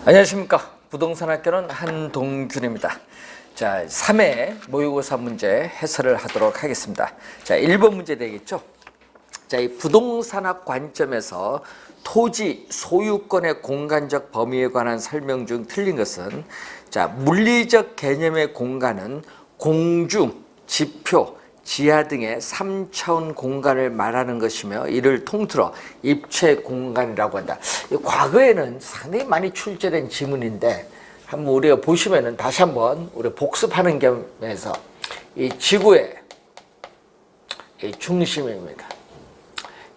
안녕하십니까. 부동산학교는 한동균입니다. 자, 3회 모의고사 문제 해설을 하도록 하겠습니다. 자, 1번 문제 되겠죠. 자, 이 부동산학 관점에서 토지 소유권의 공간적 범위에 관한 설명 중 틀린 것은, 자, 물리적 개념의 공간은 공중, 지표, 지하 등의 3차원 공간을 말하는 것이며 이를 통틀어 입체 공간이라고 한다. 과거에는 상당히 많이 출제된 지문인데 한번 우리가 보시면은 다시 한번 우리 복습하는 겸해서 이 지구의 이 중심입니다.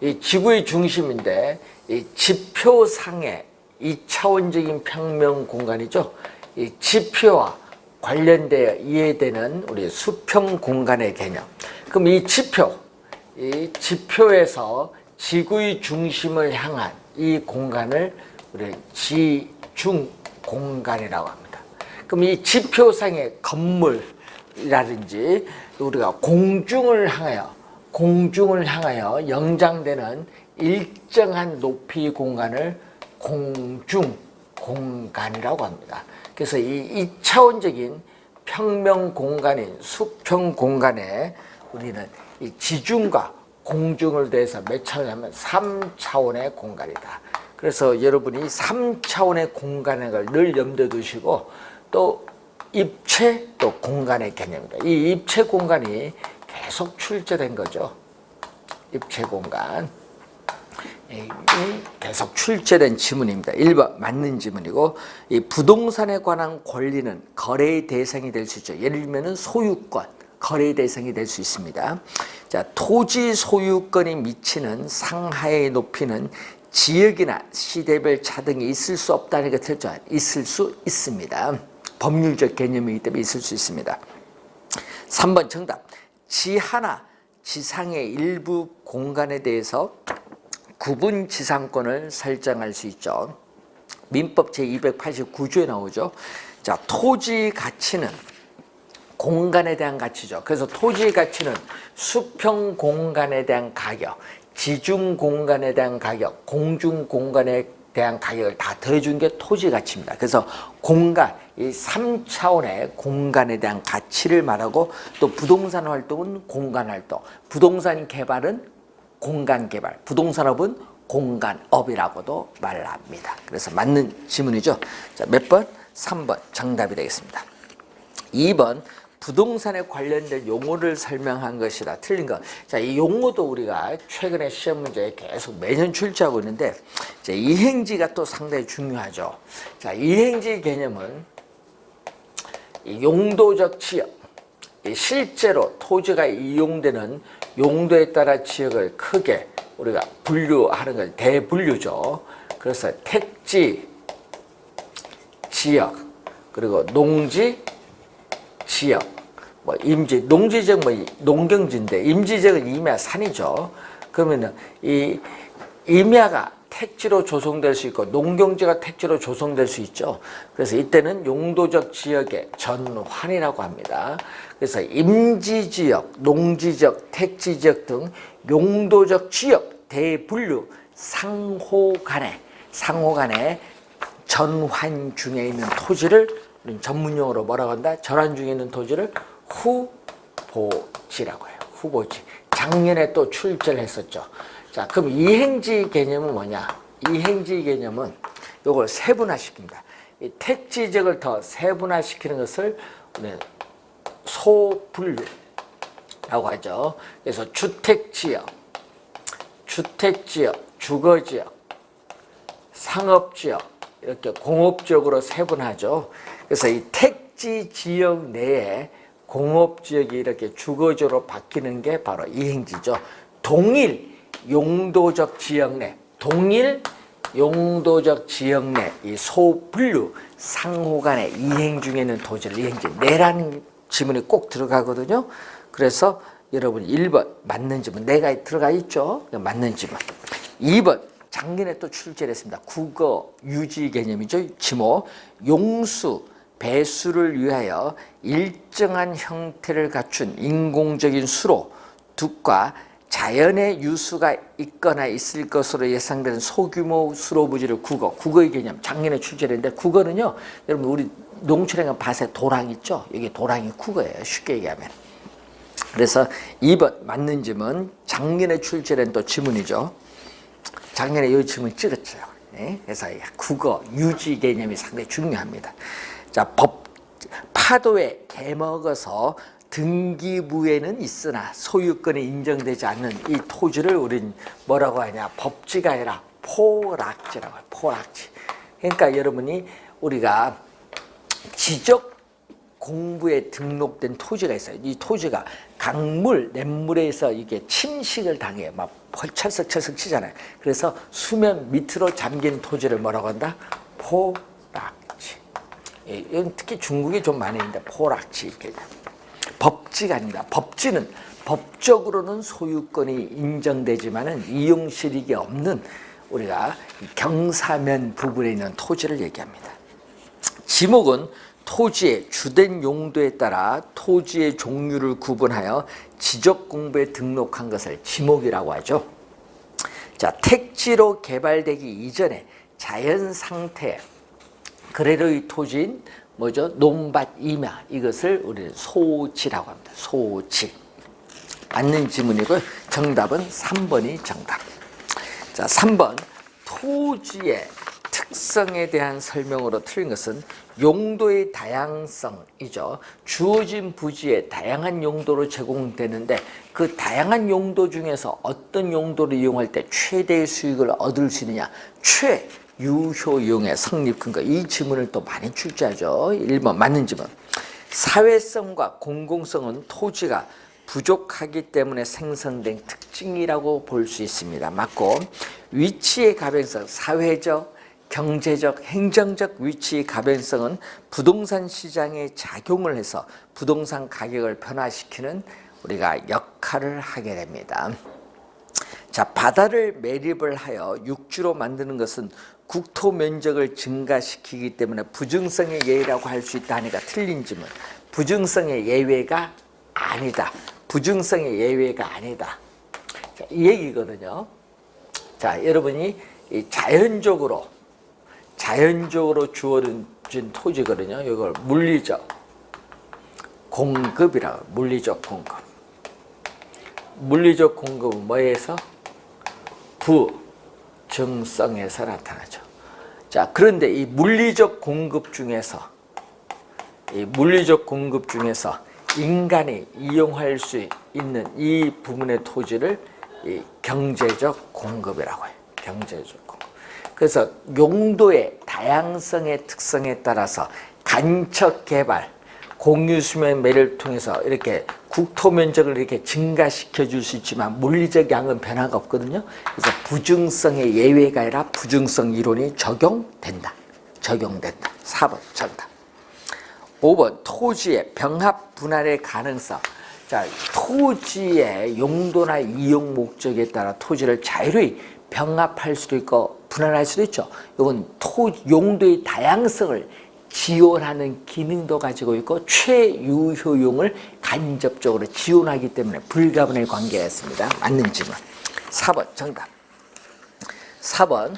이 지구의 중심인데 이 지표상의 2차원적인 평면 공간이죠. 이 지표와 관련되어 이해되는 우리 수평 공간의 개념. 그럼 이 지표에서 지구의 중심을 향한 이 공간을 우리 지중 공간이라고 합니다. 그럼 이 지표상의 건물이라든지 우리가 공중을 향하여 연장되는 일정한 높이 공간을 공중 공간이라고 합니다. 그래서 이 2차원적인 평면 공간인 수평 공간에 우리는 이 지중과 공중을 대해서 몇 차원이냐면 3차원의 공간이다. 그래서 여러분이 3차원의 공간의 걸 늘 염두에 두시고, 또 입체 또 공간의 개념입니다. 이 입체 공간이 계속 출제된 거죠. 입체 공간. 계속 출제된 지문입니다. 1번 맞는 지문이고, 이 부동산에 관한 권리는 거래의 대상이 될 수 있죠. 예를 들면 소유권, 거래의 대상이 될 수 있습니다. 자, 토지 소유권이 미치는 상하의 높이는 지역이나 시대별 차등이 있을 수 없다는 것을 있을 수 있습니다. 법률적 개념이기 때문에 있을 수 있습니다. 3번 정답. 지하나 지상의 일부 공간에 대해서 구분 지상권을 설정할 수 있죠. 민법 제289조에 나오죠. 자, 토지 가치는 공간에 대한 가치죠. 그래서 토지의 가치는 수평 공간에 대한 가격, 지중 공간에 대한 가격, 공중 공간에 대한 가격을 다 더해준 게 토지 가치입니다. 그래서 공간, 이 3차원의 공간에 대한 가치를 말하고, 또 부동산 활동은 공간 활동, 부동산 개발은 공간 개발, 부동산업은 공간업이라고도 말합니다. 그래서 맞는 지문이죠. 자, 몇 번? 3번 정답이 되겠습니다. 2번 부동산에 관련된 용어를 설명한 것이다. 틀린 것. 자, 이 용어도 우리가 최근에 시험 문제에 계속 매년 출제하고 있는데, 자, 이행지가 또 상당히 중요하죠. 자, 이행지 개념은 이 용도적 지역, 실제로 토지가 이용되는 용도에 따라 지역을 크게 우리가 분류하는 걸 대분류죠. 그래서 택지 지역, 그리고 농지 지역, 뭐 임지, 농지지역 뭐 농경지인데, 임지지역은 임야 산이죠. 그러면은 이 임야가 택지로 조성될 수 있고 농경지가 택지로 조성될 수 있죠. 그래서 이때는 용도적 지역의 전환이라고 합니다. 그래서 임지지역, 농지지역, 택지지역 등 용도적 지역 대분류 상호 간에 전환 중에 있는 토지를 전문용어로 뭐라고 한다? 전환 중에 있는 토지를 후보지라고 해요. 후보지. 작년에 또 출제를 했었죠. 자, 그럼 이행지 개념은 뭐냐? 이행지 개념은 이걸 세분화시킵니다. 이 택지지역을 더 세분화시키는 것을 소분류라고 하죠. 그래서 주택지역, 주거지역, 상업지역, 이렇게 공업지역으로 세분하죠. 그래서 이 택지지역 내에 공업지역이 이렇게 주거지역으로 바뀌는 게 바로 이행지죠. 동일 용도적 지역 내 이 소분류 상호 간의 이행 중에 있는 토지를 이행지 내라는 지문이 꼭 들어가거든요. 그래서 여러분 1번 맞는 지문 내가 들어가 있죠. 맞는 지문. 2번 작년에 또 출제를 했습니다. 국어 유지 개념이죠. 지모 용수 배수를 위하여 일정한 형태를 갖춘 인공적인 수로 둑과 자연의 유수가 있거나 있을 것으로 예상되는 소규모 수로 부지를 국어의 개념, 작년에 출제했는데 국어는요, 여러분 우리 농촌에 가면 밭에 도랑 있죠? 여기 도랑이 국어예요, 쉽게 얘기하면. 그래서 2번 맞는 질문, 작년에 출제된 또 지문이죠. 작년에 이 지문 찍었죠. 네? 그래서 국어 유지 개념이 상당히 중요합니다. 자, 파도에 개먹어서 등기부에는 있으나 소유권이 인정되지 않는 이 토지를 우린 뭐라고 하냐, 법지가 아니라 포락지라고 해요. 포락지. 그러니까 여러분이 우리가 지적 공부에 등록된 토지가 있어요. 이 토지가 강물, 냇물에서 이게 침식을 당해요. 막 철썩철썩 치잖아요. 그래서 수면 밑으로 잠긴 토지를 뭐라고 한다? 포락지. 이건 특히 중국에 좀 많이 있는데 포락지 개념. 법지가 아닙니다. 법지는 법적으로는 소유권이 인정되지만은 이용실익이 없는 우리가 경사면 부분에 있는 토지를 얘기합니다. 지목은 토지의 주된 용도에 따라 토지의 종류를 구분하여 지적 공부에 등록한 것을 지목이라고 하죠. 자, 택지로 개발되기 이전에 자연 상태 그대로의 토지인 뭐죠? 논밭 임야, 이것을 우리는 소지라고 합니다. 소지. 맞는 지문이고요. 정답은 3번이 정답. 자, 3번 토지의 특성에 대한 설명으로 틀린 것은 용도의 다양성이죠. 주어진 부지에 다양한 용도로 제공되는데 그 다양한 용도 중에서 어떤 용도를 이용할 때 최대의 수익을 얻을 수 있느냐, 최유효용의 성립 근거. 이 지문을 또 많이 출제하죠. 1번 맞는 지문. 사회성과 공공성은 토지가 부족하기 때문에 생성된 특징이라고 볼 수 있습니다. 맞고, 위치의 가변성, 사회적, 경제적, 행정적 위치의 가변성은 부동산 시장에 작용을 해서 부동산 가격을 변화시키는 우리가 역할을 하게 됩니다. 자, 바다를 매립을 하여 육지로 만드는 것은 국토 면적을 증가시키기 때문에 부증성의 예외라고 할 수 있다 하니까 틀린 질문. 부증성의 예외가 아니다. 부증성의 예외가 아니다. 자, 이 얘기거든요. 자, 여러분이 자연적으로 주어진 토지거든요. 이걸 물리적 공급이라고. 물리적 공급. 물리적 공급은 뭐에서? 부증성에서 나타나죠. 자, 그런데 이 물리적 공급 중에서 인간이 이용할 수 있는 이 부분의 토지를 이 경제적 공급이라고 해요. 경제적 공급. 그래서 용도의 다양성의 특성에 따라서 간척 개발, 공유 수면 매를 통해서 이렇게 국토 면적을 이렇게 증가시켜 줄 수 있지만 물리적 양은 변화가 없거든요. 그래서 부증성의 예외가 아니라 부증성 이론이 적용된다. 4번 정답. 5번 토지의 병합 분할의 가능성. 자, 토지의 용도나 이용 목적에 따라 토지를 자유로이 병합할 수도 있고 분할할 수도 있죠. 이건 용도의 다양성을 지원하는 기능도 가지고 있고 최유효용을 간접적으로 지원하기 때문에 불가분의 관계가 있습니다. 맞는 질문. 4번 정답. 4번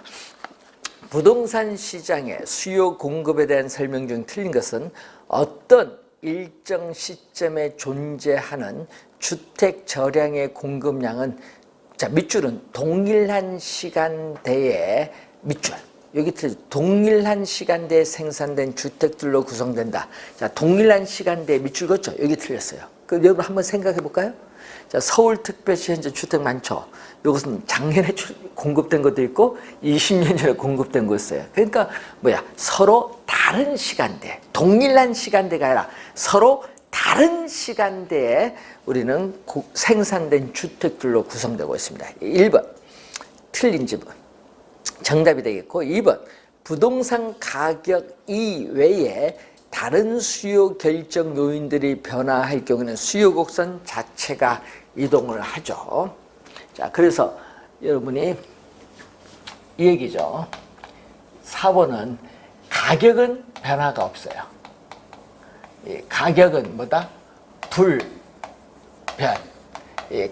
부동산 시장의 수요 공급에 대한 설명 중 틀린 것은 어떤 일정 시점에 존재하는 주택 저량의 공급량은, 자, 밑줄은 동일한 시간대에 밑줄. 여기 동일한 시간대에 생산된 주택들로 구성된다. 자, 동일한 시간대에 밑줄 걷죠. 여기 틀렸어요. 그럼 여러분 한번 생각해 볼까요? 자, 서울특별시 현재 주택 많죠. 이것은 작년에 공급된 것도 있고 20년 전에 공급된 거 있어요. 그러니까 서로 다른 시간대, 동일한 시간대가 아니라 서로 다른 시간대에 우리는 생산된 주택들로 구성되고 있습니다. 1번 틀린 지문 정답이 되겠고, 2번 부동산 가격 이외에 다른 수요 결정 요인들이 변화할 경우에는 수요 곡선 자체가 이동을 하죠. 자, 그래서 여러분이 이 얘기죠. 4번은 가격은 변화가 없어요. 이 가격은 뭐다? 불변.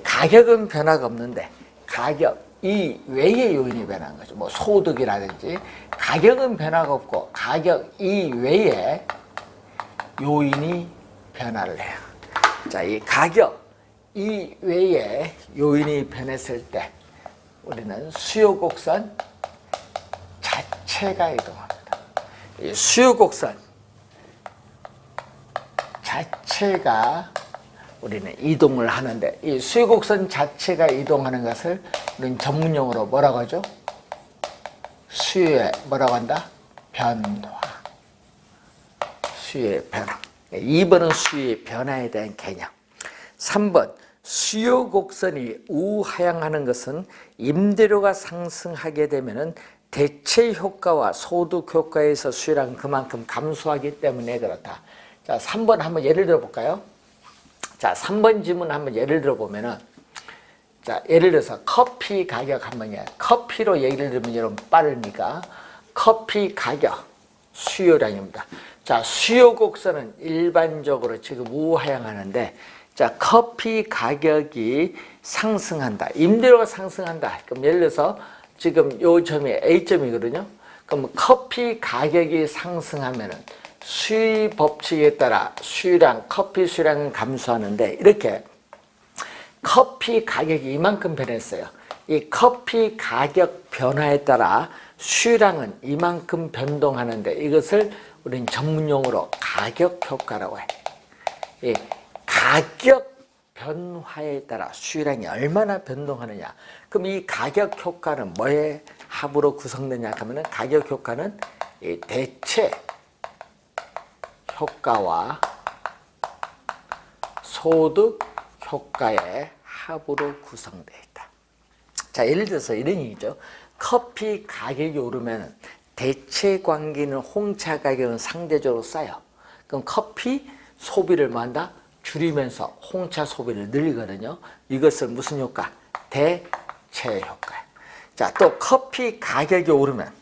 가격은 변화가 없는데 가격 이 외의 요인이 변한 거죠. 뭐 소득이라든지 가격은 변화가 없고 가격 이 외에 요인이 변화를 해요. 자, 이 가격 이 외에 요인이 변했을 때 우리는 수요 곡선 자체가 이동합니다. 이 수요 곡선 자체가 우리는 이동을 하는데 이 수요 곡선 자체가 이동하는 것을 우리는 전문용어로 뭐라고 하죠? 수요의 뭐라고 한다? 변화. 수요의 변화. 2번은 수요의 변화에 대한 개념. 3번 수요 곡선이 우하향하는 것은 임대료가 상승하게 되면은 대체 효과와 소득 효과에서 수요량은 그만큼 감소하기 때문에 그렇다. 자, 3번 한번 예를 들어 볼까요? 자, 3번 질문 한번 예를 들어 보면은 자, 예를 들어서 커피 가격 한번 커피로 예를 들면 여러분 빠르니까 커피 가격 수요량입니다. 자, 수요 곡선은 일반적으로 지금 우하향하는데 자, 커피 가격이 상승한다. 임대료가 상승한다. 그럼 예를 들어서 지금 요 점이 A점이거든요. 그럼 커피 가격이 상승하면은 수요 법칙에 따라 수요량, 커피 수요량은 감소하는데 이렇게 커피 가격이 이만큼 변했어요. 이 커피 가격 변화에 따라 수요량은 이만큼 변동하는데 이것을 우리는 전문용어로 가격 효과라고 해요. 이 가격 변화에 따라 수요량이 얼마나 변동하느냐. 그럼 이 가격 효과는 뭐의 합으로 구성되냐 하면은 가격 효과는 이 대체 효과와 소득 효과의 합으로 구성되어 있다. 자, 예를 들어서 이런 얘기죠. 커피 가격이 오르면 대체 관계는 홍차 가격은 상대적으로 싸요. 그럼 커피 소비를 뭐한다? 줄이면서 홍차 소비를 늘리거든요. 이것은 무슨 효과? 대체 효과. 자, 또 커피 가격이 오르면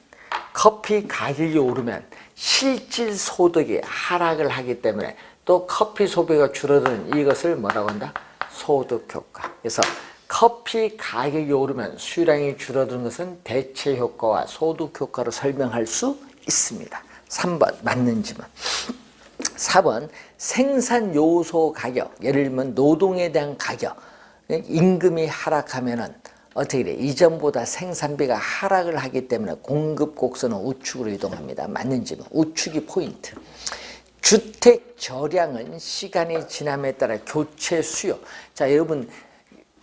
실질 소득이 하락을 하기 때문에 또 커피 소비가 줄어드는 이것을 뭐라고 한다? 소득 효과. 그래서 커피 가격이 오르면 수요량이 줄어드는 것은 대체 효과와 소득 효과로 설명할 수 있습니다. 3번 맞는 질문. 4번 생산 요소 가격, 예를 들면 노동에 대한 가격, 임금이 하락하면은 어떻게 돼? 이전보다 생산비가 하락을 하기 때문에 공급 곡선은 우측으로 이동합니다. 맞는 질문. 우측이 포인트. 주택 저량은 시간이 지남에 따라 교체 수요. 자, 여러분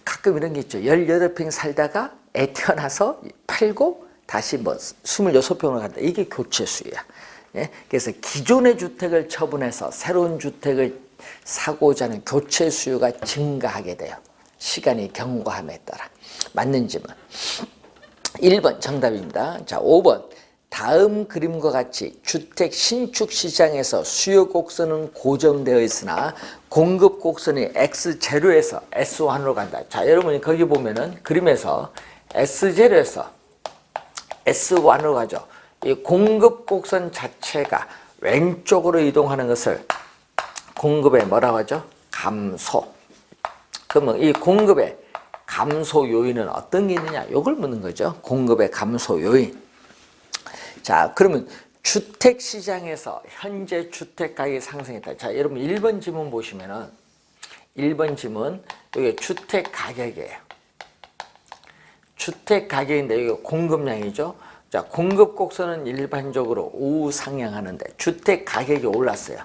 가끔 이런 게 있죠. 18평 살다가 애 태어나서 팔고 다시 뭐 26평으로 간다. 이게 교체 수요야. 예? 그래서 기존의 주택을 처분해서 새로운 주택을 사고자 하는 교체 수요가 증가하게 돼요. 시간이 경과함에 따라. 맞는 질문. 1번 정답입니다. 자, 5번. 다음 그림과 같이 주택 신축 시장에서 수요 곡선은 고정되어 있으나 공급 곡선이 X0에서 S1으로 간다. 자, 여러분이 거기 보면은 그림에서 S0에서 S1으로 가죠. 이 공급 곡선 자체가 왼쪽으로 이동하는 것을 공급의 뭐라고 하죠? 감소. 그러면 이 공급의 감소 요인은 어떤 게 있느냐? 이걸 묻는 거죠. 공급의 감소 요인. 자, 그러면 주택 시장에서 현재 주택 가격이 상승했다. 자, 여러분 1번 지문 보시면은 1번 지문 여기 주택 가격이에요. 주택 가격인데 여기 공급량이죠. 자, 공급 곡선은 일반적으로 우상향하는데 주택 가격이 올랐어요.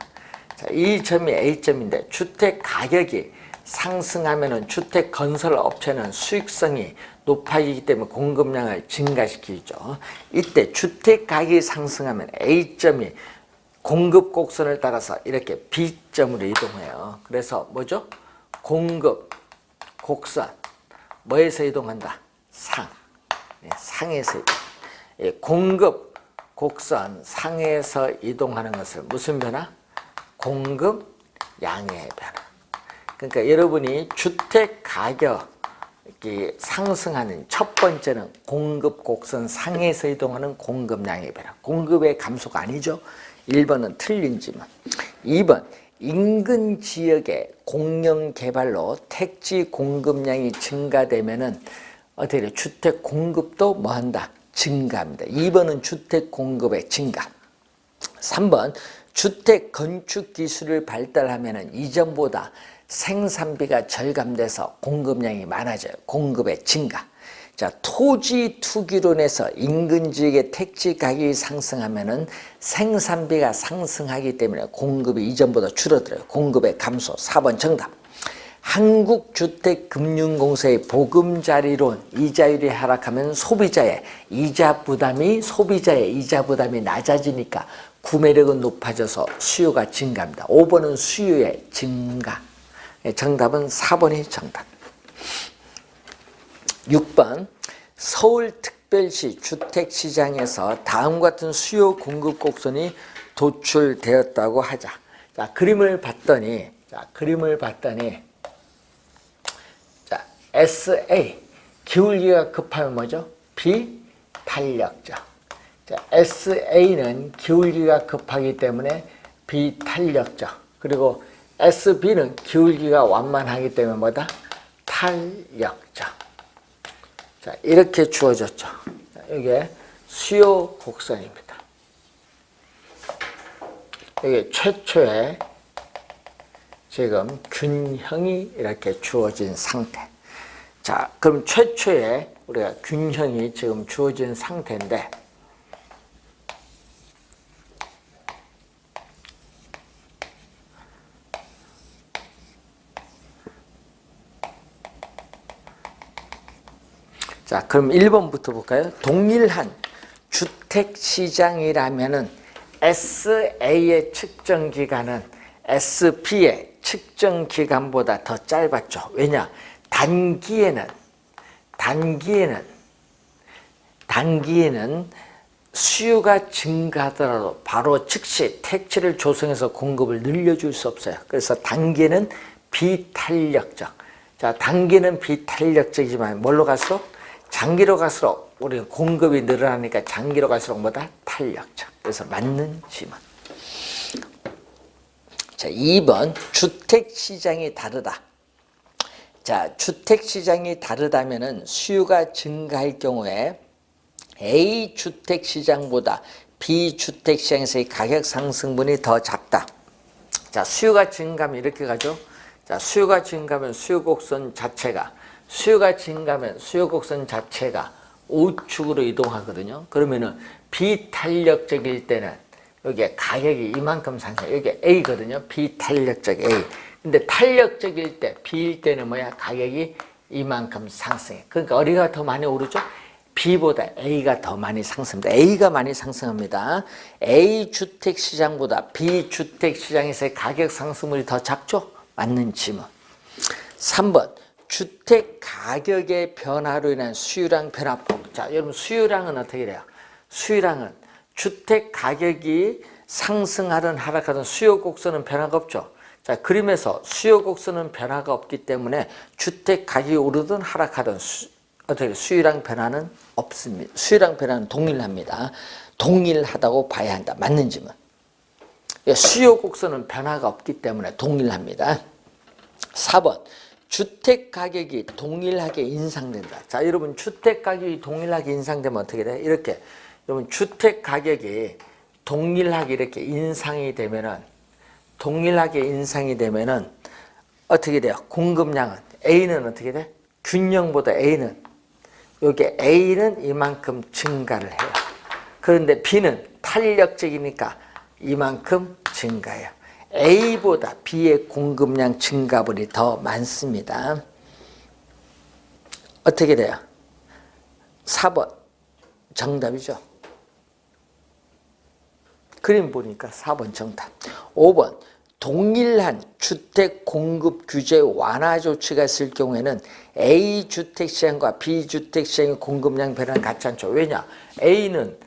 자, 이 점이 A점인데 주택 가격이 상승하면은 주택 건설 업체는 수익성이 높아지기 때문에 공급량을 증가시키죠. 이때 주택 가격이 상승하면 A점이 공급 곡선을 따라서 이렇게 B점으로 이동해요. 그래서 뭐죠? 공급 곡선 뭐에서 이동한다? 상. 상에서 공급 곡선 상에서 이동하는 것을 무슨 변화? 공급 양의 변화. 그러니까 여러분이 주택 가격이 상승하는 첫 번째는 공급 곡선 상에서 이동하는 공급량의 변화. 공급의 감소가 아니죠. 1번은 틀린 질문. 2번 인근 지역의 공영 개발로 택지 공급량이 증가되면은 어떻게 돼요? 주택 공급도 뭐 한다? 증가합니다. 2번은 주택 공급의 증가. 3번 주택 건축 기술을 발달하면은 이전보다 생산비가 절감돼서 공급량이 많아져요. 공급의 증가. 자, 토지 투기론에서 인근 지역의 택지 가격이 상승하면은 생산비가 상승하기 때문에 공급이 이전보다 줄어들어요. 공급의 감소. 4번 정답. 한국주택금융공사의 보금자리론 이자율이 하락하면 소비자의 이자 부담이 낮아지니까 구매력은 높아져서 수요가 증가합니다. 5번은 수요의 증가. 정답은 4번이 정답. 6번 서울특별시 주택시장에서 다음과 같은 수요 공급 곡선이 도출되었다고 하자. 자, 그림을 봤더니 SA 기울기가 급하면 뭐죠? 비탄력적. 자, SA는 기울기가 급하기 때문에 비탄력적. 그리고 SB는 기울기가 완만하기 때문에 뭐다? 탄력적. 자, 이렇게 주어졌죠. 이게 수요 곡선입니다. 이게 최초의 지금 균형이 이렇게 주어진 상태. 자, 그럼 최초의 우리가 균형이 지금 주어진 상태인데, 자, 그럼 1번부터 볼까요? 동일한 주택시장이라면은 SA의 측정 기간은 SB의 측정 기간보다 더 짧았죠. 왜냐? 단기에는 수요가 증가하더라도 바로 즉시 택지를 조성해서 공급을 늘려줄 수 없어요. 그래서 단기에는 비탄력적. 자, 단기는 비탄력적이지만 뭘로 갈수록? 장기로 갈수록 우리 공급이 늘어나니까 장기로 갈수록 뭐다? 탄력적. 그래서 맞는 질문. 자, 2번 주택시장이 다르다. 자, 주택시장이 다르다면은 수요가 증가할 경우에 A 주택시장보다 B 주택시장에서의 가격 상승분이 더 작다. 자, 수요가 증가하면 이렇게 가죠. 자, 수요가 증가하면 수요곡선 자체가 우측으로 이동하거든요. 그러면은 비탄력적일 때는 여기에 가격이 이만큼 상승. 여기 A거든요. 비탄력적 A. 근데 탄력적일 때, B일 때는 뭐야? 가격이 이만큼 상승해. 그러니까 어디가 더 많이 오르죠? B보다 A가 더 많이 상승합니다. A가 많이 상승합니다. A 주택시장보다 B 주택시장에서의 가격 상승률이 더 작죠? 맞는 질문. 3번 주택 가격의 변화로 인한 수요량 변화폭. 자, 여러분 수요량은 어떻게 돼요? 수요량은 주택 가격이 상승하든 하락하든 수요 곡선은 변화가 없죠. 자, 그림에서 수요 곡선은 변화가 없기 때문에 주택 가격이 오르든 하락하든 어떻게 수요량 변화는 없습니다. 수요량 변화는 동일합니다. 동일하다고 봐야 한다. 맞는 질문. 수요 곡선은 변화가 없기 때문에 동일합니다. 4번 주택 가격이 동일하게 인상된다. 자, 여러분 주택 가격이 동일하게 인상되면 어떻게 돼? 이렇게 여러분 주택 가격이 동일하게 이렇게 인상이 되면은 어떻게 돼요? 공급량은 A는 어떻게 돼? 균형보다 A는 이만큼 증가를 해요. 그런데 B는 탄력적이니까 이만큼 증가해요. A보다 B의 공급량 증가분이 더 많습니다. 어떻게 돼요? 4번 정답이죠. 그림 보니까 4번 정답. 5번 동일한 주택 공급 규제 완화 조치가 있을 경우에는 A 주택시장과 B 주택시장의 공급량 변화는 같지 않죠. 왜냐? A는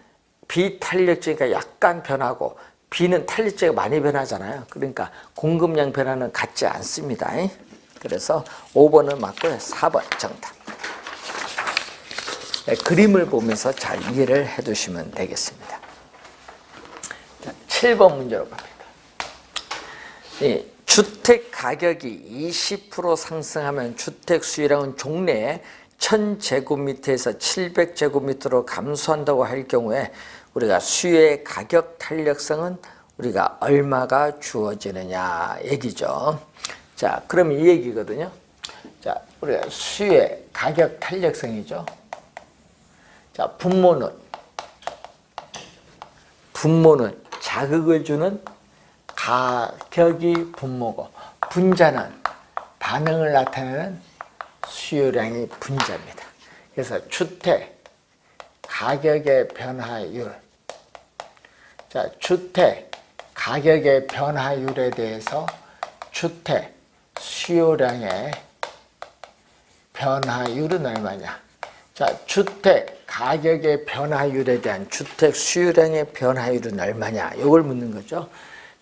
비탄력적이니까 약간 변하고 B는 탄력적이 많이 변하잖아요. 그러니까 공급량 변화는 같지 않습니다. 그래서 5번은 맞고요. 4번 정답. 네, 그림을 보면서 잘 이해를 해두시면 되겠습니다. 자, 7번 문제로 갑니다. 주택 가격이 20% 상승하면 주택 수요량은 종래에 1000제곱미터에서 700제곱미터로 감소한다고 할 경우에 우리가 수요의 가격 탄력성은 우리가 얼마가 주어지느냐 얘기죠. 자, 그럼 이 얘기거든요. 자, 우리가 수요의 가격 탄력성이죠. 자, 분모는 자극을 주는 가격이 분모고, 분자는 반응을 나타내는 수요량이 분자입니다. 그래서 주택 가격의 변화율. 자, 주택 가격의 변화율에 대해서 주택 수요량의 변화율은 얼마냐? 자, 주택 가격의 변화율에 대한 주택 수요량의 변화율은 얼마냐? 이걸 묻는 거죠.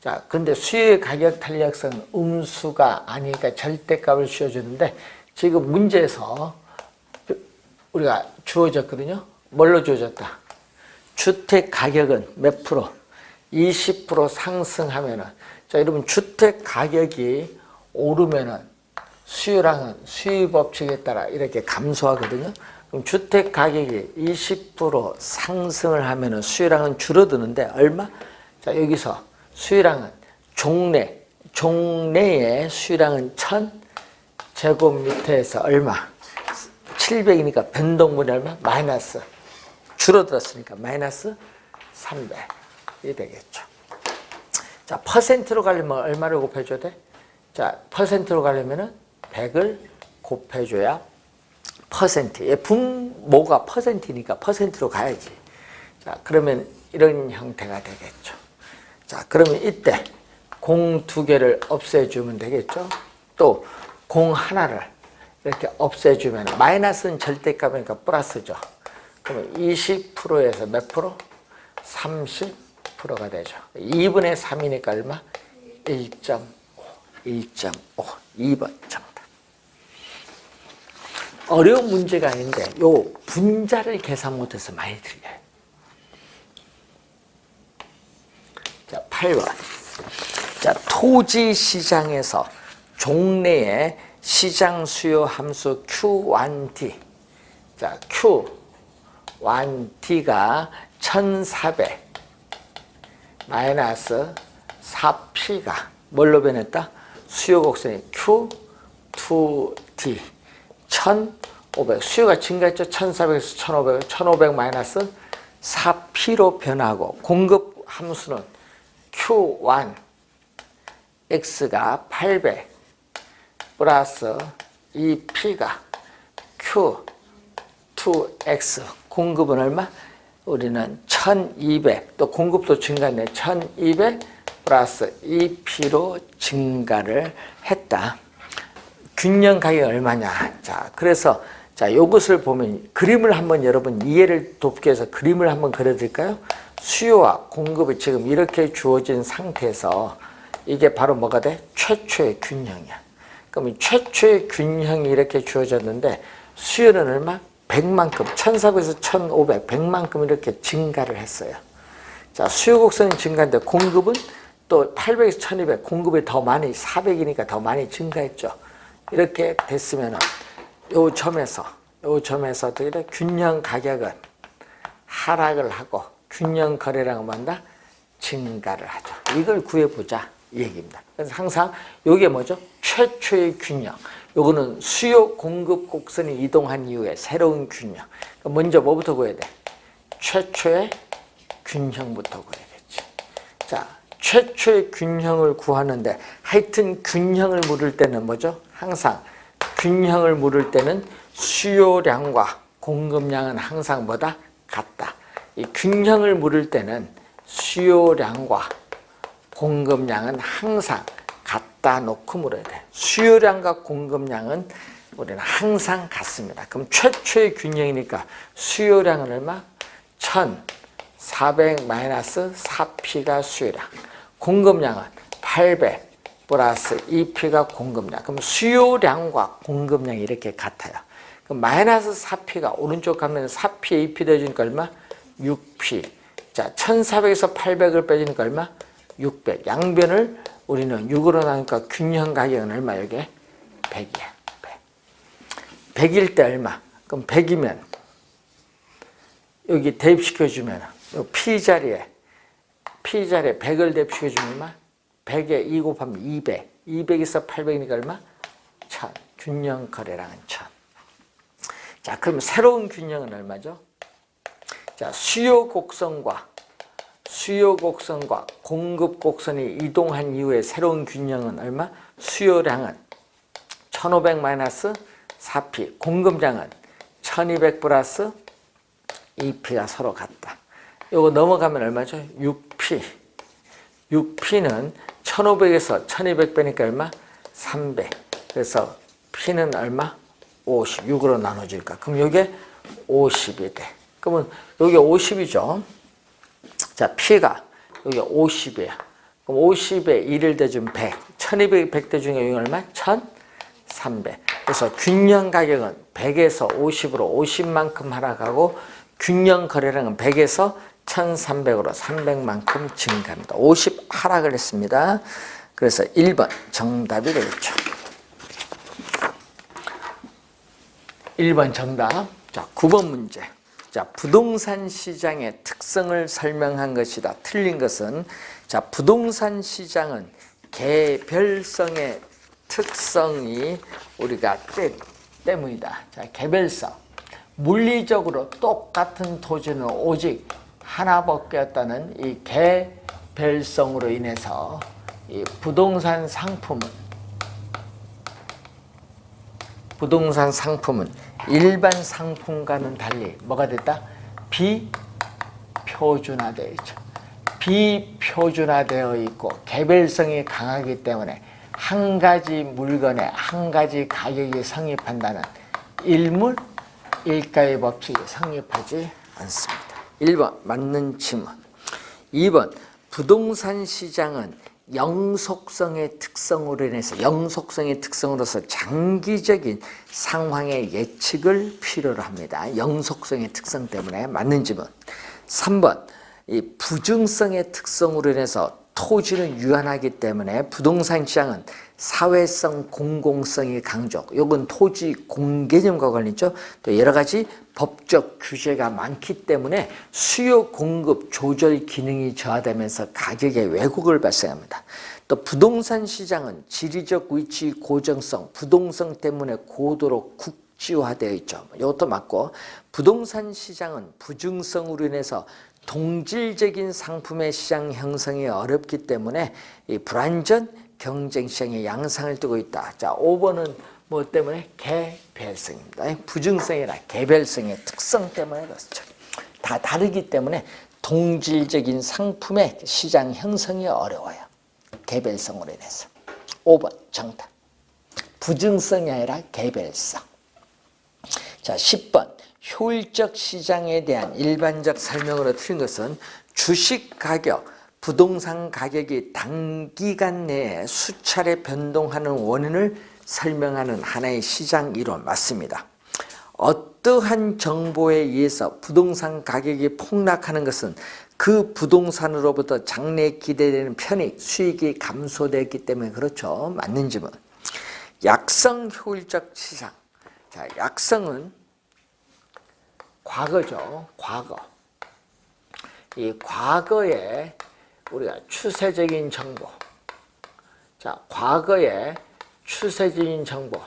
자, 그런데 수요의 가격 탄력성은 음수가 아니니까 절대값을 씌워주는데, 지금 문제에서 우리가 주어졌거든요. 뭘로 주어졌다? 주택 가격은 몇 프로? 20% 상승하면은, 자, 여러분, 주택 가격이 오르면은 수요량은 수요 법칙에 따라 이렇게 감소하거든요. 그럼 주택 가격이 20% 상승을 하면은 수요량은 줄어드는데 얼마? 자, 여기서 수요량은 종래의 수요량은 1000제곱미터에서 얼마? 700이니까 변동분이 얼마? 마이너스. 줄어들었으니까 마이너스 300이 되겠죠. 자, 퍼센트로 가려면 얼마를 곱해줘야 돼? 자, 퍼센트로 가려면은 100을 곱해줘야 퍼센트. 분모가 퍼센트니까 퍼센트로 가야지. 자, 그러면 이런 형태가 되겠죠. 자, 그러면 이때 공 2개를 없애주면 되겠죠. 또 공 하나를 이렇게 없애주면 마이너스는 절대값이니까 플러스죠. 그러면 20%에서 몇 프로? 30%가 되죠. 2분의 3이니까 얼마? 1.5. 2번 정답. 어려운 문제가 아닌데 요 분자를 계산 못해서 많이 틀려요. 자, 8번. 자, 토지 시장에서 종래의 시장 수요 함수 Q1D. 자, Q1D가 1400 마이너스 4P가 뭘로 변했다? 수요 곡선이 Q2D 1500. 수요가 증가했죠. 1400에서 1500. 1500 마이너스 4P로 변하고, 공급 함수는 Q1 X가 800 플러스 2P가 Q2X. 공급은 얼마? 우리는 1200. 또 공급도 증가했네. 1200 플러스 2P로 증가를 했다. 균형 가격이 얼마냐? 자, 그래서 자, 요것을 보면 그림을 한번 여러분 이해를 돕기 위해서 그림을 한번 그려드릴까요? 수요와 공급이 지금 이렇게 주어진 상태에서 이게 바로 뭐가 돼? 최초의 균형이야. 그럼 최초의 균형이 이렇게 주어졌는데 수요는 얼마? 100만큼, 1400에서 1500, 100만큼 이렇게 증가를 했어요. 자, 수요 곡선이 증가인데 공급은 또 800에서 1200, 공급이 더 많이, 400이니까 더 많이 증가했죠. 이렇게 됐으면 요 점에서 균형 가격은 하락을 하고 균형 거래량은 뭔다? 증가를 하죠. 이걸 구해보자 이 얘기입니다. 그래서 항상 요게 뭐죠? 최초의 균형. 요거는 수요 공급 곡선이 이동한 이후에 새로운 균형. 먼저 뭐부터 구해야 돼? 최초의 균형부터 구해야겠지. 자, 최초의 균형을 구하는데 하여튼 균형을 물을 때는 뭐죠? 항상 균형을 물을 때는 수요량과 공급량은 항상 뭐다? 같다. 이 균형을 물을 때는 수요량과 공급량은 항상 갖다 놓고 물어야 돼. 수요량과 공급량은 우리는 항상 같습니다. 그럼 최초의 균형이니까 수요량은 얼마? 1400 마이너스 4P가 수요량. 공급량은 800 플러스 2P가 공급량. 그럼 수요량과 공급량이 이렇게 같아요. 그럼 마이너스 4P가 오른쪽 가면 4P, 2P 더해주니까 얼마? 6P. 자, 1400에서 800을 빼주니까 얼마? 600. 양변을 우리는 6으로 나니까 균형 가격은 얼마? 이게 100이야. 100. 100일 때 얼마? 그럼 100이면 여기 대입시켜주면 P 자리에 100을 대입시켜주면 얼마? 100에 2 곱하면 200. 200에서 800이니까 얼마? 1000. 균형 거래량은 1000. 자, 그럼 새로운 균형은 얼마죠? 자, 수요 곡선과 공급 곡선이 이동한 이후에 새로운 균형은 얼마? 수요량은 1500 마이너스 4P, 공급량은 1200 플러스 2P가 서로 같다. 요거 넘어가면 얼마죠? 6P. 6P는 1500에서 1200 빼니까 얼마? 300. 그래서 P는 얼마? 50. 6으로 나눠질까? 그럼 요게 50이 돼. 그러면 요게 50이죠. 자, P가 여기 50이야. 그럼 50에 1을 대주면 100. 1200, 100 대주면 여기 얼마? 1300. 그래서 균형 가격은 100에서 50으로 50만큼 하락하고 균형 거래량은 100에서 1300으로 300만큼 증가합니다. 50 하락을 했습니다. 그래서 1번 정답이 되겠죠. 1번 정답. 자, 9번 문제. 자, 부동산 시장의 특성을 설명한 것이다. 틀린 것은, 자, 부동산 시장은 개별성의 특성이 우리가 때문이다. 자, 개별성. 물리적으로 똑같은 토지는 오직 하나밖에 이 개별성으로 인해서 이 부동산 상품은 일반 상품과는 달리 뭐가 됐다? 비표준화되어 있죠. 비표준화되어 있고 개별성이 강하기 때문에 한 가지 물건에 한 가지 가격이 성립한다는 일물일가의 법칙이 성립하지 않습니다. 1번 맞는 질문. 2번 부동산 시장은 영속성의 특성으로서 장기적인 상황의 예측을 필요로 합니다. 영속성의 특성 때문에 맞는 질문. 3번 이 부증성의 특성으로 인해서 토지는 유한하기 때문에 부동산 시장은 사회성, 공공성이 강조. 이건 토지 공개념과 관련있죠. 또 여러 가지 법적 규제가 많기 때문에 수요 공급 조절 기능이 저하되면서 가격의 왜곡을 발생합니다. 또 부동산 시장은 지리적 위치 고정성, 부동성 때문에 고도로 국지화되어 있죠. 이것도 맞고, 부동산 시장은 부증성으로 인해서 동질적인 상품의 시장 형성이 어렵기 때문에 이 불안전 경쟁 시장의 양상을 띠고 있다. 자, 5번은 뭐 때문에? 개별성입니다. 부증성이 아니라 개별성의 특성 때문에 그렇죠. 다 다르기 때문에 동질적인 상품의 시장 형성이 어려워요. 개별성으로 인해서. 5번 정답. 부증성이 아니라 개별성. 자, 10번. 효율적 시장에 대한 일반적 설명으로 틀린 것은 주식 가격, 부동산 가격이 단기간 내에 수차례 변동하는 원인을 설명하는 하나의 시장 이론 맞습니다. 어떠한 정보에 의해서 부동산 가격이 폭락하는 것은 그 부동산으로부터 장래에 기대되는 편익, 수익이 감소되었기 때문에 그렇죠. 맞는 질문. 약성 효율적 시장. 자, 약성은 과거죠. 과거. 이 과거에 우리가 추세적인 정보. 자, 과거의 추세적인 정보.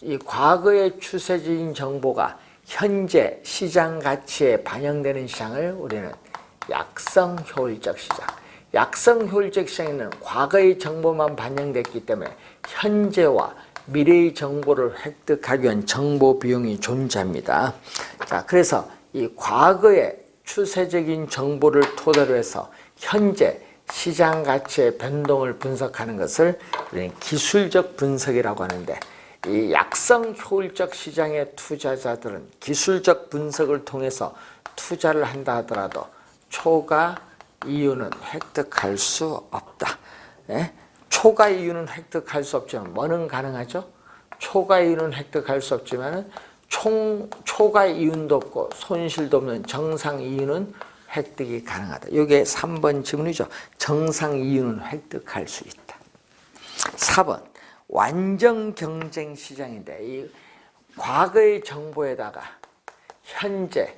이 과거의 추세적인 정보가 현재 시장 가치에 반영되는 시장을 우리는 약성 효율적 시장. 약성 효율적 시장에는 과거의 정보만 반영됐기 때문에 현재와 미래의 정보를 획득하기 위한 정보 비용이 존재합니다. 자, 그래서 이 과거의 추세적인 정보를 토대로 해서 현재 시장 가치의 변동을 분석하는 것을 우리는 기술적 분석이라고 하는데, 이 약성 효율적 시장의 투자자들은 기술적 분석을 통해서 투자를 한다 하더라도 초과 이윤은 획득할 수 없다. 네? 초과 이윤은 획득할 수 없지만 뭐는 가능하죠? 초과 이윤은 획득할 수 없지만 초과 이윤도 없고 손실도 없는 정상 이윤은 획득이 가능하다. 이게 3번 질문이죠. 정상 이윤은 획득할 수 있다. 4번 완전 경쟁 시장인데 이 과거의 정보에다가 현재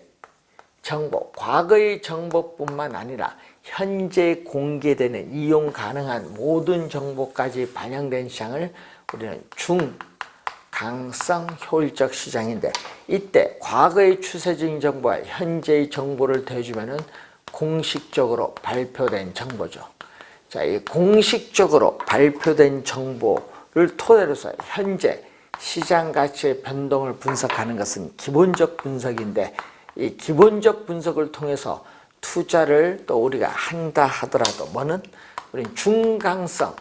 정보, 과거의 정보뿐만 아니라 현재 공개되는 이용 가능한 모든 정보까지 반영된 시장을 우리는 중강성 효율적 시장인데, 이때 과거의 추세적인 정보와 현재의 정보를 더해주면은 공식적으로 발표된 정보죠. 자, 이 공식적으로 발표된 정보를 토대로 해서 현재 시장 가치의 변동을 분석하는 것은 기본적 분석인데, 이 기본적 분석을 통해서 투자를 또 우리가 한다 하더라도 뭐는 우리는 중강성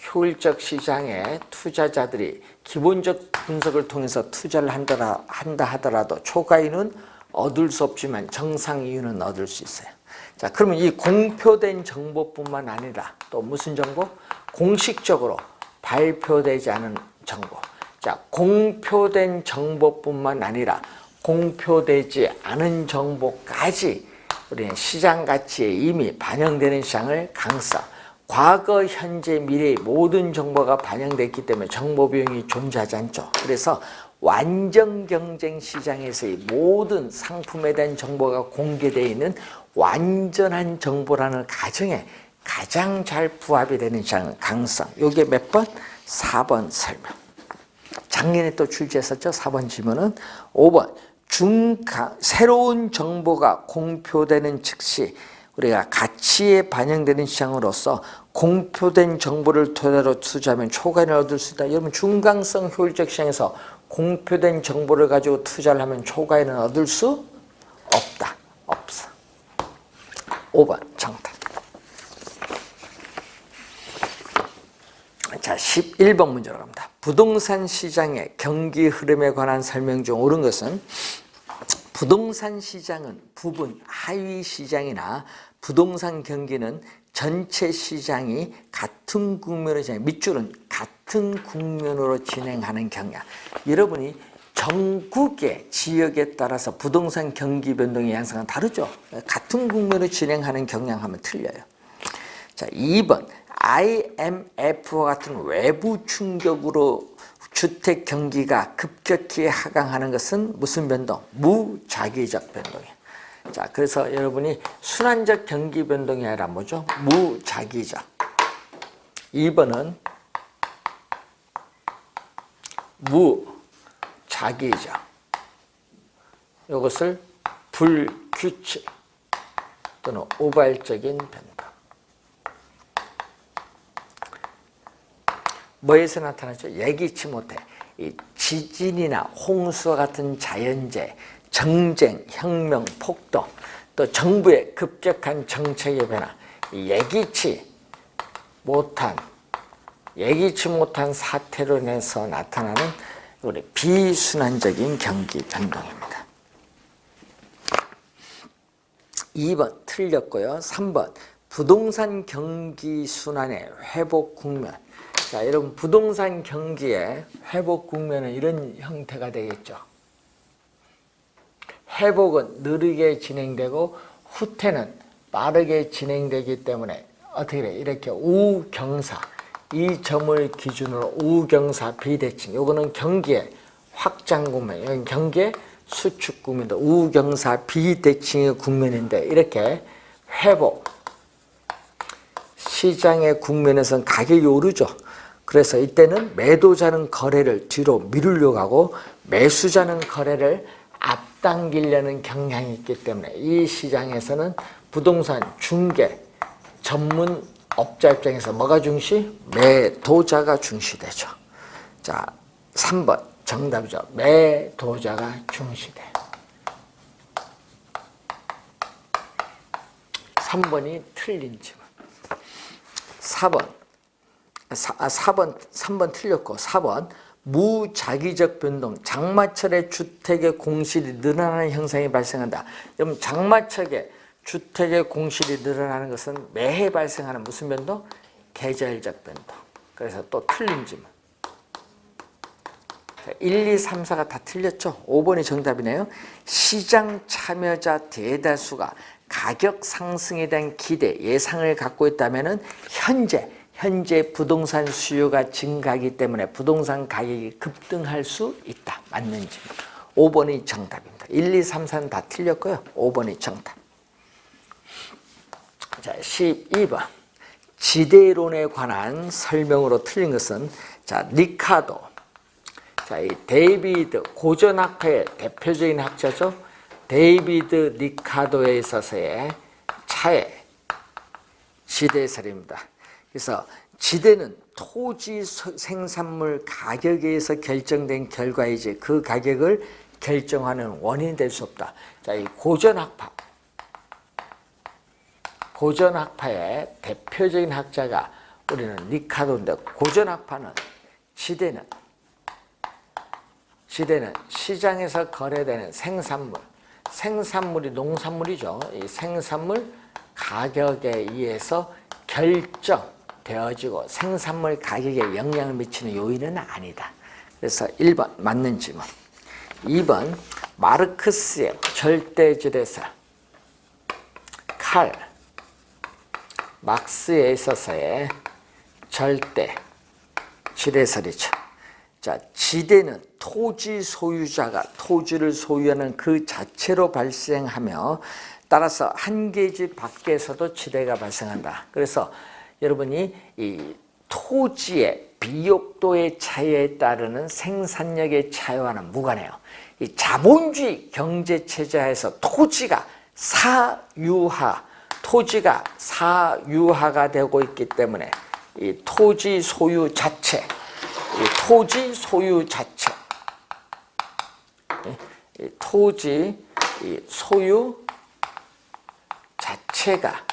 효율적 시장에 투자자들이 기본적 분석을 통해서 투자를 한다 하더라도 초과이윤은 얻을 수 없지만 정상 이윤은 얻을 수 있어요. 자, 그러면 이 공표된 정보뿐만 아니라 또 무슨 정보? 공식적으로 발표되지 않은 정보. 자, 공표된 정보뿐만 아니라 공표되지 않은 정보까지 우리는 시장 가치에 이미 반영되는 시장을 강사. 과거, 현재, 미래의 모든 정보가 반영됐기 때문에 정보 비용이 존재하지 않죠. 그래서 완전 경쟁 시장에서의 모든 상품에 대한 정보가 공개되어 있는 완전한 정보라는 가정에 가장 잘 부합이 되는 시장은 강성. 이게 몇 번? 4번 설명. 작년에 또 출제했었죠. 4번 질문은 5번 새로운 정보가 공표되는 즉시 우리가 가치에 반영되는 시장으로서 공표된 정보를 토대로 투자하면 초과이익을 얻을 수 있다. 여러분, 중강성 효율적 시장에서 공표된 정보를 가지고 투자를 하면 초과이익을 얻을 수 없다. 없어. 5번 정답. 자, 11번 문제로 갑니다. 부동산 시장의 경기 흐름에 관한 설명 중 옳은 것은 부동산 시장은 부분 하위 시장이나 부동산 경기는 전체 시장이 같은 국면으로 밑줄은 같은 국면으로 진행하는 경향. 여러분이 전국의 지역에 따라서 부동산 경기 변동의 양상은 다르죠. 같은 국면으로 진행하는 경향하면 틀려요. 자, 2번 IMF와 같은 외부 충격으로 주택 경기가 급격히 하강하는 것은 무슨 변동? 무자기적 변동이에요. 자, 그래서 여러분이 순환적 경기 변동이 아니라 뭐죠? 무자기적. 2번은 무자기적. 이것을 불규칙 또는 우발적인 변동. 뭐에서 나타나죠? 예기치 못해. 이 지진이나 홍수와 같은 자연재해, 정쟁, 혁명, 폭동, 또 정부의 급격한 정책의 변화, 예기치 못한 사태로 인해서 나타나는 우리 비순환적인 경기 변동입니다. 2번 틀렸고요. 3번 부동산 경기 순환의 회복 국면. 자, 여러분, 부동산 경기의 회복 국면은 이런 형태가 되겠죠. 회복은 느리게 진행되고 후퇴는 빠르게 진행되기 때문에 어떻게 돼? 이렇게 우경사, 이 점을 기준으로 우경사 비대칭. 요거는 경기의 확장 국면, 여기 경기의 수축 국면도 우경사 비대칭의 국면인데, 이렇게 회복 시장의 국면에서는 가격이 오르죠. 그래서 이때는 매도자는 거래를 뒤로 미루려고 하고 매수자는 거래를 앞당기려는 경향이 있기 때문에 이 시장에서는 부동산 중개 전문 업자 입장에서 뭐가 중시? 매도자가 중시되죠. 자, 3번 정답이죠. 매도자가 중시돼. 3번이 틀린 질문. 3번 틀렸고 4번 무자기적 변동, 장마철에 주택의 공실이 늘어나는 현상이 발생한다. 그럼 장마철에 주택의 공실이 늘어나는 것은 매해 발생하는 무슨 변동? 계절적 변동. 그래서 또 틀린 질문. 1, 2, 3, 4가 다 틀렸죠? 5번이 정답이네요. 시장 참여자 대다수가 가격 상승에 대한 기대, 예상을 갖고 있다면 현재 현재 부동산 수요가 증가하기 때문에 부동산 가격이 급등할 수 있다. 맞는지. 5번이 정답입니다. 1, 2, 3, 4는 다 틀렸고요. 5번이 정답. 자, 12번. 지대론에 관한 설명으로 틀린 것은 자, 리카도. 자, 이 데이비드 고전학파의 대표적인 학자죠. 데이비드 리카도에 있어서의 차의 지대설입니다. 그래서 지대는 토지 생산물 가격에 의해서 결정된 결과이지 그 가격을 결정하는 원인이 될 수 없다. 자, 이 고전학파의 대표적인 학자가 우리는 리카도인데 고전학파는 지대는 시장에서 거래되는 생산물이 농산물이죠. 이 생산물 가격에 의해서 결정되어지고 생산물 가격에 영향을 미치는 요인은 아니다. 그래서 1번 맞는 질문. 2번 마르크스의 절대지대설 칼 막스에 있어서의 절대지대설이죠. 자, 지대는 토지 소유자가 토지를 소유하는 그 자체로 발생하며 따라서 한 계지 밖에서도 지대가 발생한다. 그래서 여러분이 이 토지의 비옥도의 차이에 따르는 생산력의 차이와는 무관해요. 이 자본주의 경제 체제에서 토지가 사유화가 되고 있기 때문에 이 토지 소유 자체 자체가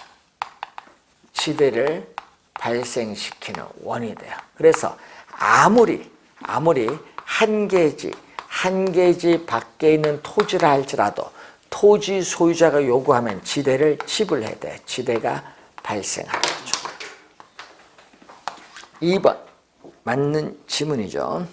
지대를 발생시키는 원인이 돼요. 그래서 아무리 한 계지 밖에 있는 토지라 할지라도 토지 소유자가 요구하면 지대를 지불해야 돼. 지대가 발생하는 거죠. 2번 맞는 지문이죠.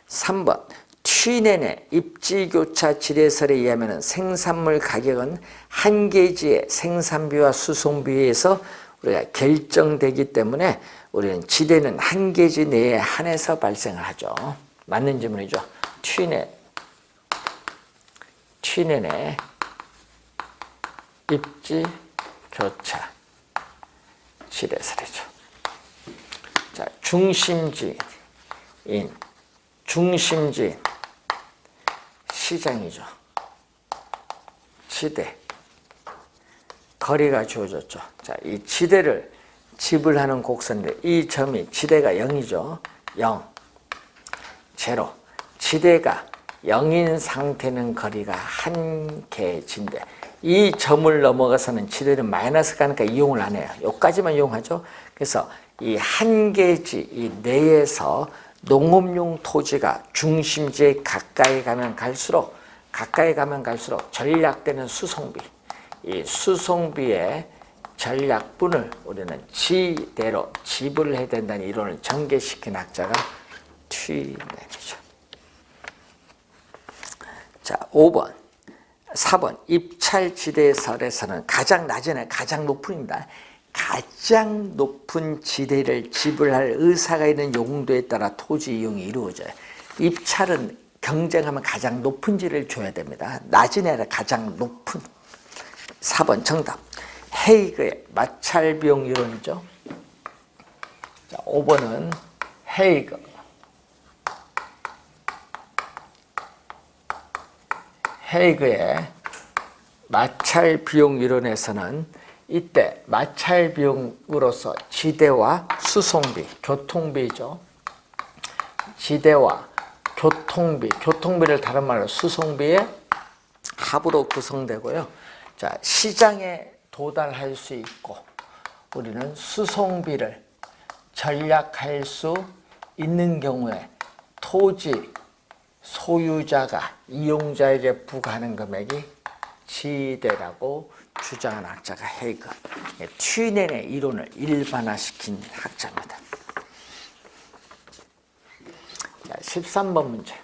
3번 튀넨의 입지교차 지대설에 의하면 생산물 가격은 한 계지의 생산비와 수송비에 의해서 우리가 결정되기 때문에 우리는 지대는 한 계지 내에 한해서 발생을 하죠. 맞는 질문이죠. 튀넨의 입지교차 지대설이죠. 자, 중심지인 시장이죠. 지대 거리가 주어졌죠. 자, 이 지대를 지불하는 곡선인데 이 점이 지대가 0이죠. 0, 제로. 지대가 0인 상태는 거리가 한 계지인데 이 점을 넘어가서는 지대는 마이너스 가니까 이용을 안 해요. 여기까지만 이용하죠. 그래서 이 한 계지 이 내에서 농업용 토지가 중심지에 가까이 가면 갈수록 전략되는 수송비, 이 수송비의 전략분을 우리는 지대로 지불해야 된다는 이론을 전개시킨 학자가 튀넨이죠. 자, 4번 입찰지대설에서는 가장 낮은 가장 높은입니다. 가장 높은 지대를 지불할 의사가 있는 용도에 따라 토지 이용이 이루어져요. 입찰은 경쟁하면 가장 높은 지를 줘야 됩니다. 낮은 아니라 가장 높은. 4번 정답. 헤이그의 마찰 비용 이론이죠. 자, 5번은 헤이그의 마찰 비용 이론에서는 이때 마찰 비용으로서 지대와 수송비, 교통비죠. 지대와 교통비를 다른 말로 수송비의 합으로 구성되고요. 자, 시장에 도달할 수 있고 우리는 수송비를 전략할 수 있는 경우에 토지 소유자가 이용자에게 부과하는 금액이 지대라고 주장한 학자가 헤이그. 튀넨의 이론을 일반화시킨 학자입니다. 자, 13번 문제.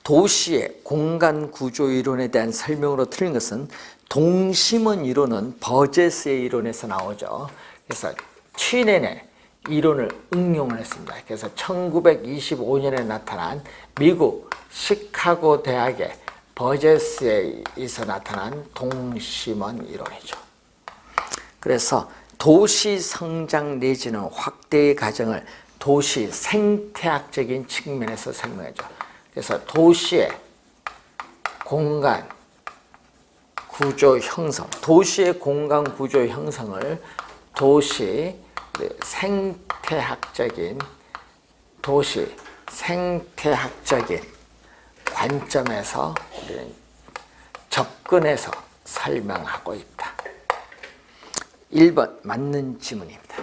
도시의 공간 구조 이론에 대한 설명으로 틀린 것은 동심원 이론은 버제스의 이론에서 나오죠. 그래서 튀넨의 이론을 응용을 했습니다. 그래서 1925년에 나타난 미국 시카고 대학의 버제스에서 나타난 동심원 이론이죠. 그래서 도시 성장 내지는 확대의 과정을 도시 생태학적인 측면에서 설명하죠. 그래서 도시의 공간 구조 형성, 도시의 공간 구조 형성을 도시 생태학적인 관점에서 접근해서 설명하고 있다. 1번 맞는 지문입니다.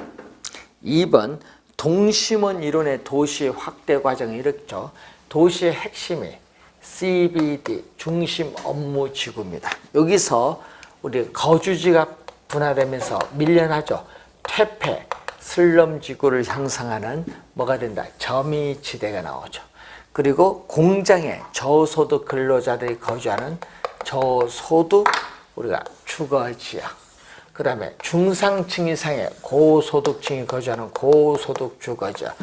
2번 동심원 이론의 도시 확대 과정이 이렇죠. 도시의 핵심이 CBD 중심 업무 지구입니다. 여기서 우리 거주지가 분화되면서 밀려나죠. 퇴폐, 슬럼 지구를 형성하는 뭐가 된다? 점이지대가 나오죠. 그리고 공장에 저소득 근로자들이 거주하는 저소득 우리가 주거지역. 그 다음에 중상층 이상의 고소득층이 거주하는 고소득 주거지역.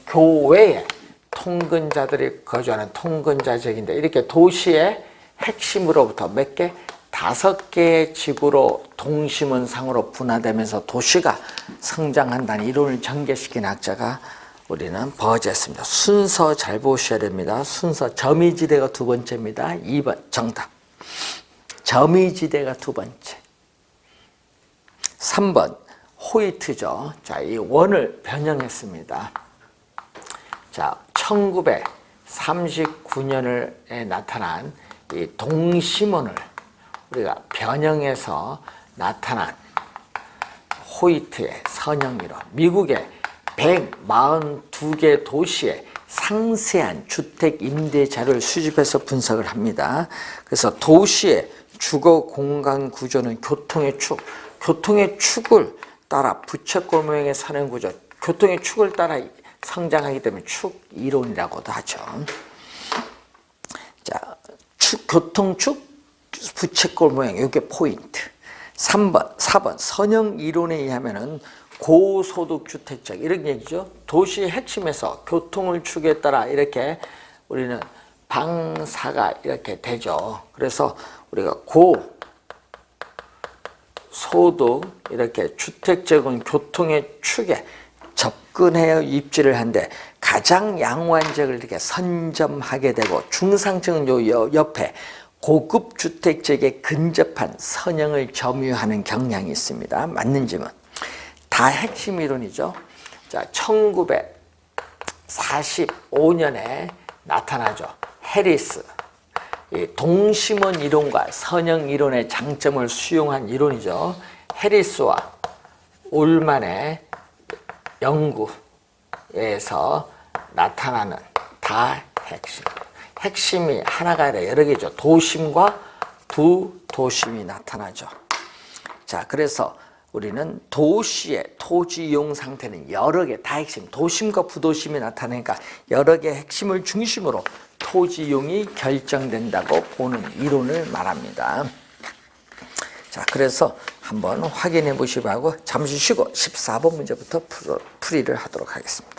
교외에 통근자들이 거주하는 통근자 지역인데 이렇게 도시의 핵심으로부터 몇 개? 5개의 지구로 동심원상으로 분화되면서 도시가 성장한다는 이론을 전개시킨 학자가 우리는 버제스입니다. 순서 잘 보셔야 됩니다. 순서 점이지대가 두 번째입니다. 2번 정답. 점이지대가 두 번째. 3번 호이트죠. 자, 이 원을 변형했습니다. 자, 1939년에 나타난 이 동심원을 우리가 변형해서 나타난 호이트의 선형이론, 미국의 142개 도시의 상세한 주택 임대 자료를 수집해서 분석을 합니다. 그래서 도시의 주거 공간 구조는 교통의 축을 따라 부채꼴 모양의 선형 구조, 교통의 축을 따라 성장하기 때문에 축 이론이라고도 하죠. 자, 교통축 부채꼴 모양, 이게 포인트. 4번 선형 이론에 의하면은 고소득 주택적 이런 얘기죠. 도시의 핵심에서 교통을 축에 따라 이렇게 우리는 방사가 이렇게 되죠. 그래서 우리가 고소득 이렇게 주택적인 교통의 축에 접근해야 입지를 하는데 가장 양호한 지역을 이렇게 선점하게 되고 중상층은 요 옆에 고급 주택지역에 근접한 선형을 점유하는 경향이 있습니다. 맞는 질문. 다 핵심 이론이죠. 자, 1945년에 나타나죠. 해리스. 이 동심원 이론과 선형 이론의 장점을 수용한 이론이죠. 해리스와 울만의 연구에서 나타나는 다 핵심. 핵심이 하나가 아니라 여러 개죠. 도심과 부도심이 나타나죠. 자, 그래서 우리는 도시의 토지 이용 상태는 여러 개, 다 핵심, 도심과 부도심이 나타나니까 여러 개의 핵심을 중심으로 토지 이용이 결정된다고 보는 이론을 말합니다. 자, 그래서 한번 확인해 보시고 하고 잠시 쉬고 14번 문제부터 풀이를 하도록 하겠습니다.